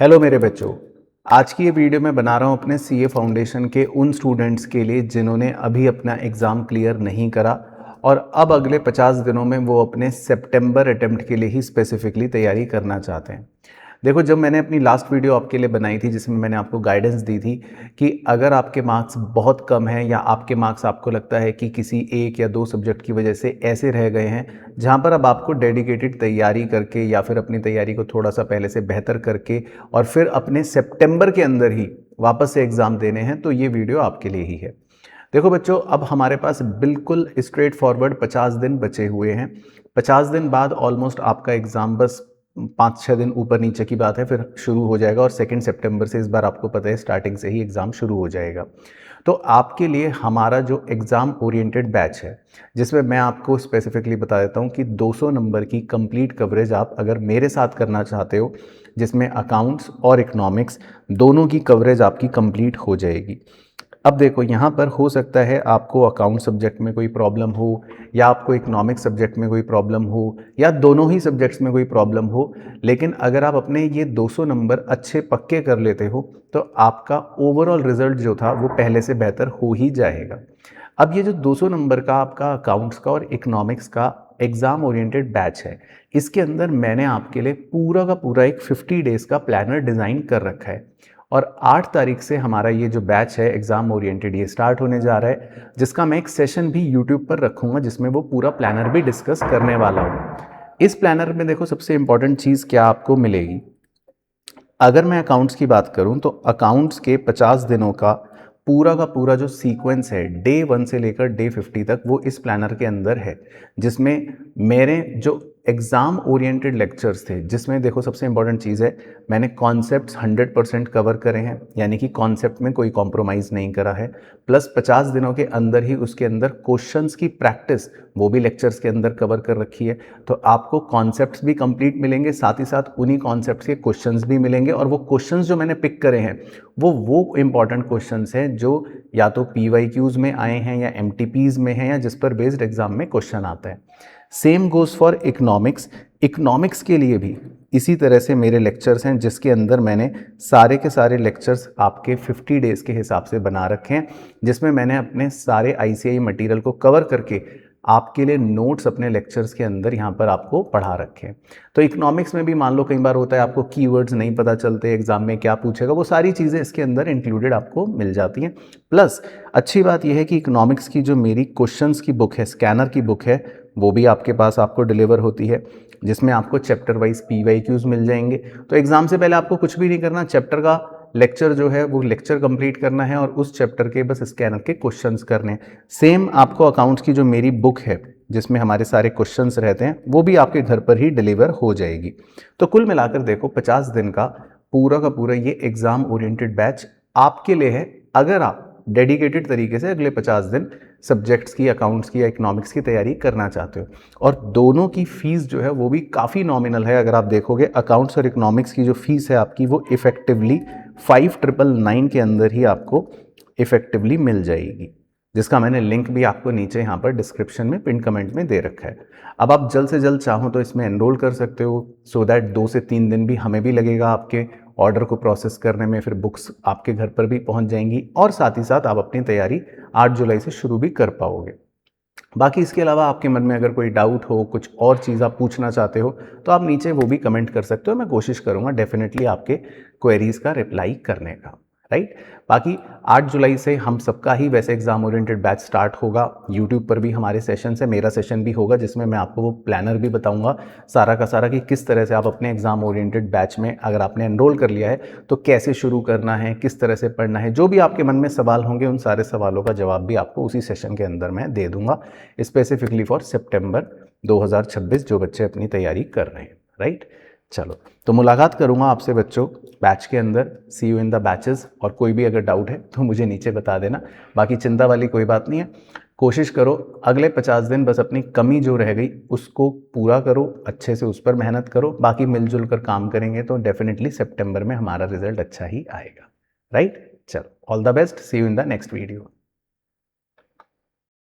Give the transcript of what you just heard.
Hello मेरे बच्चों। आज की ये वीडियो मैं बना रहा हूँ अपने सीए फाउंडेशन के उन स्टूडेंट्स के लिए जिन्होंने अभी अपना एग्ज़ाम क्लियर नहीं करा और अब अगले 50 दिनों में वो अपने सितंबर अटेम्प्ट के लिए ही स्पेसिफिकली तैयारी करना चाहते हैं। देखो, जब मैंने अपनी लास्ट वीडियो आपके लिए बनाई थी जिसमें मैंने आपको गाइडेंस दी थी कि अगर आपके मार्क्स बहुत कम हैं या आपके मार्क्स आपको लगता है कि किसी एक या दो सब्जेक्ट की वजह से ऐसे रह गए हैं जहां पर अब आपको डेडिकेटेड तैयारी करके या फिर अपनी तैयारी को थोड़ा सा पहले से बेहतर करके और फिर अपने सितंबर के अंदर ही वापस से एग्ज़ाम देने हैं, तो ये वीडियो आपके लिए ही है। देखो बच्चों, अब हमारे पास बिल्कुल स्ट्रेट फॉरवर्ड 50 दिन बचे हुए हैं। 50 दिन बाद ऑलमोस्ट आपका एग्ज़ाम बस 5-6 दिन ऊपर नीचे की बात है, फिर शुरू हो जाएगा और 2 सितंबर से इस बार आपको पता है स्टार्टिंग से ही एग्ज़ाम शुरू हो जाएगा। तो आपके लिए हमारा जो एग्ज़ाम ओरिएंटेड बैच है, जिसमें मैं आपको स्पेसिफिकली बता देता हूँ कि 200 नंबर की कंप्लीट कवरेज आप अगर मेरे साथ करना चाहते हो, जिसमें अकाउंट्स और इकोनॉमिक्स दोनों की कवरेज आपकी कंप्लीट हो जाएगी। अब देखो, यहाँ पर हो सकता है आपको अकाउंट सब्जेक्ट में कोई प्रॉब्लम हो या आपको इकोनॉमिक्स सब्जेक्ट में कोई प्रॉब्लम हो या दोनों ही सब्जेक्ट्स में कोई प्रॉब्लम हो, लेकिन अगर आप अपने ये 200 नंबर अच्छे पक्के कर लेते हो तो आपका ओवरऑल रिजल्ट जो था वो पहले से बेहतर हो ही जाएगा। अब ये जो 200 नंबर का आपका अकाउंट्स का और इकोनॉमिक्स का एग्ज़ाम ओरिएंटेड बैच है, इसके अंदर मैंने आपके लिए पूरा का पूरा एक 50 डेज़ का प्लानर डिज़ाइन कर रखा है और 8 तारीख से हमारा ये जो बैच है एग्ज़ाम ओरिएंटेड ये स्टार्ट होने जा रहा है, जिसका मैं एक सेशन भी यूट्यूब पर रखूँगा जिसमें वो पूरा प्लानर भी डिस्कस करने वाला हूँ। इस प्लानर में देखो, सबसे इंपॉर्टेंट चीज़ क्या आपको मिलेगी। अगर मैं अकाउंट्स की बात करूं तो अकाउंट्स के 50 दिनों का पूरा जो सीक्वेंस है डे 1 से लेकर डे 50 तक वो इस प्लानर के अंदर है, जिसमें मेरे जो एग्ज़ाम ओरिएंटेड लेक्चर्स थे, जिसमें देखो सबसे इंपॉर्टेंट चीज़ है, मैंने कॉन्सेप्ट्स 100% कवर करे हैं, यानी कि कॉन्सेप्ट में कोई कॉम्प्रोमाइज़ नहीं करा है। प्लस 50 दिनों के अंदर ही उसके अंदर क्वेश्चंस की प्रैक्टिस वो भी लेक्चर्स के अंदर कवर कर रखी है। तो आपको कॉन्सेप्ट्स भी कंप्लीट मिलेंगे, साथ ही साथ उन्हीं कॉन्सेप्ट्स के क्वेश्चंस भी मिलेंगे और वो क्वेश्चंस जो मैंने पिक करे हैं वो इंपॉर्टेंट क्वेश्चंस हैं जो या तो PYQs में आए हैं या MTPs में हैं या जिस पर बेस्ड एग्जाम में क्वेश्चन आता है। Same goes for economics. Economics के लिए भी इसी तरह से मेरे लेक्चर्स हैं जिसके अंदर मैंने सारे के सारे लेक्चर्स आपके 50 डेज़ के हिसाब से बना रखे हैं, जिसमें मैंने अपने सारे ICI मटेरियल को कवर करके आपके लिए नोट्स अपने लेक्चर्स के अंदर यहाँ पर आपको पढ़ा रखे हैं। तो इकोनॉमिक्स में भी मान लो कई बार होता है आपको कीवर्ड्स नहीं पता चलते, एग्जाम में क्या पूछेगा, वो सारी चीज़ें इसके अंदर इंक्लूडेड आपको मिल जाती हैं। प्लस अच्छी बात यह है कि इकोनॉमिक्स की जो मेरी क्वेश्चंस की बुक है, स्कैनर की बुक है, वो भी आपके पास आपको डिलीवर होती है, जिसमें आपको चैप्टर वाइज PYQs मिल जाएंगे। तो एग्जाम से पहले आपको कुछ भी नहीं करना, चैप्टर का लेक्चर जो है वो लेक्चर कंप्लीट करना है और उस चैप्टर के बस स्कैनर के क्वेश्चंस करने हैं। सेम आपको अकाउंट्स की जो मेरी बुक है जिसमें हमारे सारे क्वेश्चंस रहते हैं वो भी आपके घर पर ही डिलीवर हो जाएगी। तो कुल मिलाकर देखो, 50 दिन का पूरा ये एग्जाम ओरिएंटेड बैच आपके लिए है अगर आप डेडिकेटेड तरीके से अगले 50 दिन सब्जेक्ट्स की, अकाउंट्स की या इकोनॉमिक्स की तैयारी करना चाहते हो। और दोनों की फ़ीस जो है वो भी काफ़ी नॉमिनल है। अगर आप देखोगे अकाउंट्स और इकोनॉमिक्स की जो फ़ीस है आपकी वो इफ़ेक्टिवली 5999 के अंदर ही आपको इफ़ेक्टिवली मिल जाएगी, जिसका मैंने लिंक भी आपको नीचे यहाँ पर डिस्क्रिप्शन में पिन कमेंट में दे रखा है। अब आप जल्द से जल्द चाहो तो इसमें एनरोल कर सकते हो, सो दैट 2 से 3 दिन भी हमें भी लगेगा आपके ऑर्डर को प्रोसेस करने में, फिर बुक्स आपके घर पर भी पहुँच जाएंगी और साथ ही साथ आप अपनी तैयारी 8 जुलाई से शुरू भी कर पाओगे। बाकी इसके अलावा आपके मन में अगर कोई डाउट हो, कुछ और चीज़ आप पूछना चाहते हो, तो आप नीचे वो भी कमेंट कर सकते हो। मैं कोशिश करूँगा डेफिनेटली आपके क्वेरीज़ का रिप्लाई करने का, राइट। बाकी 8 जुलाई से हम सबका ही वैसे एग्जाम ओरिएंटेड बैच स्टार्ट होगा। यूट्यूब पर भी हमारे सेशन है, मेरा सेशन भी होगा जिसमें मैं आपको वो प्लानर भी बताऊंगा सारा का सारा कि किस तरह से आप अपने एग्जाम ओरिएंटेड बैच में अगर आपने एनरोल कर लिया है तो कैसे शुरू करना है, किस तरह से पढ़ना है। जो भी आपके मन में सवाल होंगे उन सारे सवालों का जवाब भी आपको उसी सेशन के अंदर मैं दे दूंगा, स्पेसिफिकली फॉर सितंबर 2026 जो बच्चे अपनी तैयारी कर रहे हैं, राइट। चलो, तो मुलाकात करूंगा आपसे बच्चों बैच के अंदर। सी यू इन द बैचेस। और कोई भी अगर डाउट है तो मुझे नीचे बता देना। बाकी चिंता वाली कोई बात नहीं है। कोशिश करो अगले 50 दिन बस अपनी कमी जो रह गई उसको पूरा करो, अच्छे से उस पर मेहनत करो। बाकी मिलजुल कर काम करेंगे तो डेफिनेटली सितंबर में हमारा रिजल्ट अच्छा ही आएगा, राइट। चलो, all the best, see you in the next video.